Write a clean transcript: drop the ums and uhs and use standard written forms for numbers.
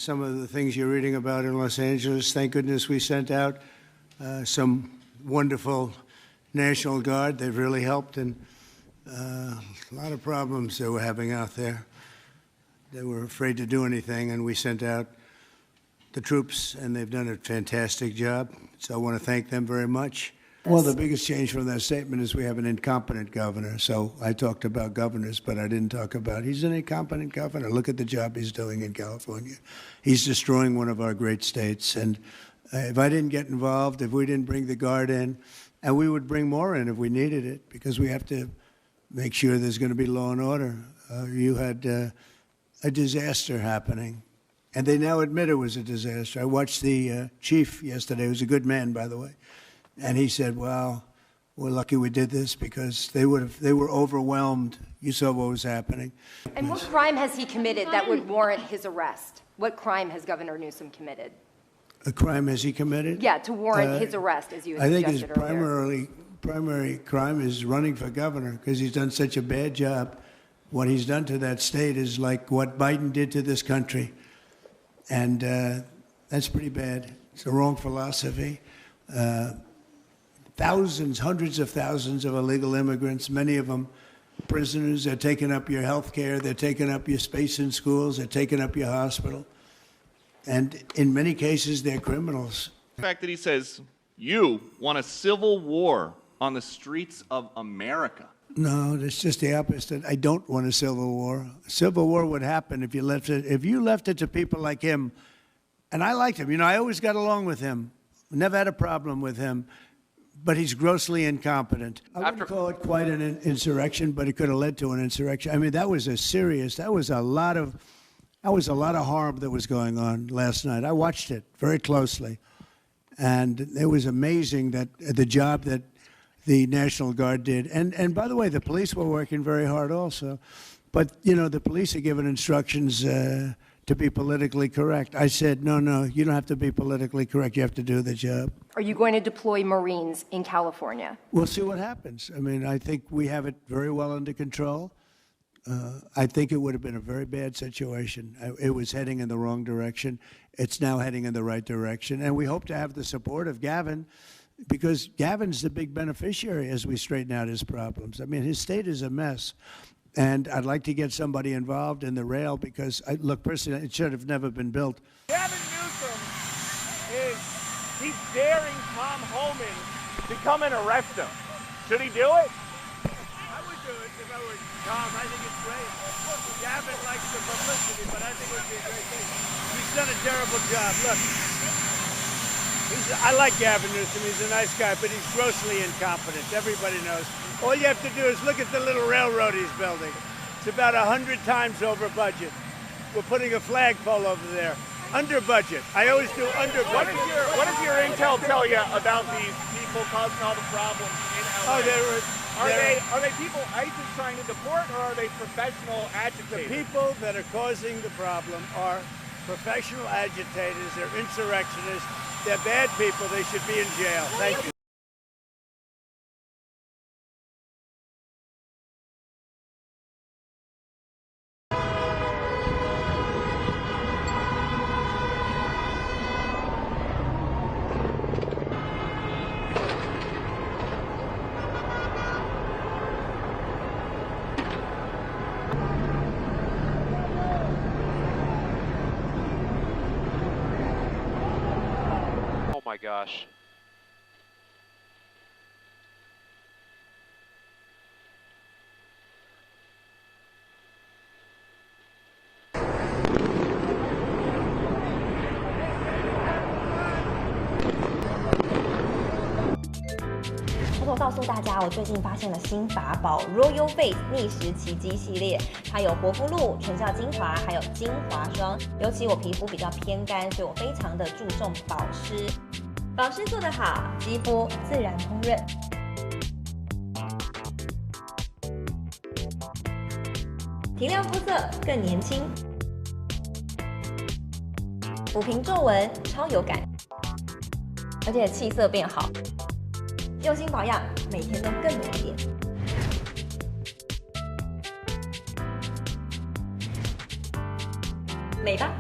Some of the things you're reading about in Los Angeles, thank goodness we sent out some wonderful National Guard. They've really helped, and a lot of problems they were having out there. They were afraid to do anything, and we sent out the troops, and they've done a fantastic job. So I want to thank them very much. Well, the biggest change from that statement is we have an incompetent governor. So I talked about governors, but I didn't talk about he's an incompetent governor. Look at the job he's doing in California. He's destroying one of our great states. And if I didn't get involved, if we didn't bring the Guard in, and we would bring more in if we needed it, because we have to make sure there's going to be law and order. You had a disaster happening, and they now admit it was a disaster. I watched the chief yesterday, who's a good man, by the way, and he said, "Wow, we're lucky we did this because they were overwhelmed. You saw what was happening." And what crime has he committed that would warrant his arrest? What crime has Governor Newsom committed? A crime has he committed? Yeah, to warrant his arrest, as you had suggested I think his primary crime is running for governor because he's done such a bad job. What he's done to that state is like what Biden did to this country. And that's pretty bad. It's the wrong philosophy. Thousands, hundreds of thousands of illegal immigrants, many of them prisoners. They're taking up your health care. They're taking up your space in schools. They're taking up your hospital. And in many cases, they're criminals. The fact that he says, you want a civil war on the streets of America. No, it's just the opposite. I don't want a civil war. A civil war would happen if you left it to people like him. And I liked him. You know, I always got along with him. Never had a problem with him. But he's grossly incompetent. I wouldn't call it quite an insurrection, but it could have led to an insurrection. I mean, that was a lot of harm that was going on last night. I watched it very closely. And it was amazing that the job that the National Guard did. And by the way, the police were working very hard also. But, you know, the police are given instructions to be politically correct. I said, no, you don't have to be politically correct. You have to do the job. Are you going to deploy Marines in California? We'll see what happens. I mean, I think we have it very well under control. I think it would have been a very bad situation. It was heading in the wrong direction. It's now heading in the right direction. And we hope to have the support of Gavin, because Gavin's the big beneficiary as we straighten out his problems. I mean, his state is a mess. And I'd like to get somebody involved in the rail because, look, personally, it should have never been built. Gavin Newsom he's daring Tom Homan to come and arrest him. Should he do it? I would do it if I were Tom. I think it's great. Gavin likes the publicity, but I think it would be a great thing. He's done a terrible job. Look, I like Gavin Newsom. He's a nice guy, but he's grossly incompetent. Everybody knows. All you have to do is look at the little railroad he's building. It's about 100 times over budget. We're putting a flagpole over there. Under budget. I always do under budget. What does your intel tell you about these people causing all the problems in LA? Oh, are they people ICE is trying to deport, or are they professional agitators? The people that are causing the problem are professional agitators. They're insurrectionists. They're bad people. They should be in jail. Thank you. Oh my gosh.偷偷告诉大家，我最近发现了新法宝 Royal Face 逆时奇迹系列，它有活肤露、全效精华，还有精华霜。尤其我皮肤比较偏干，所以我非常的注重保湿。保湿做得好，肌肤自然烹润。提亮肤色更年轻，抚平皱纹超有感，而且气色变好。用心保养，每天都更美丽。美吧。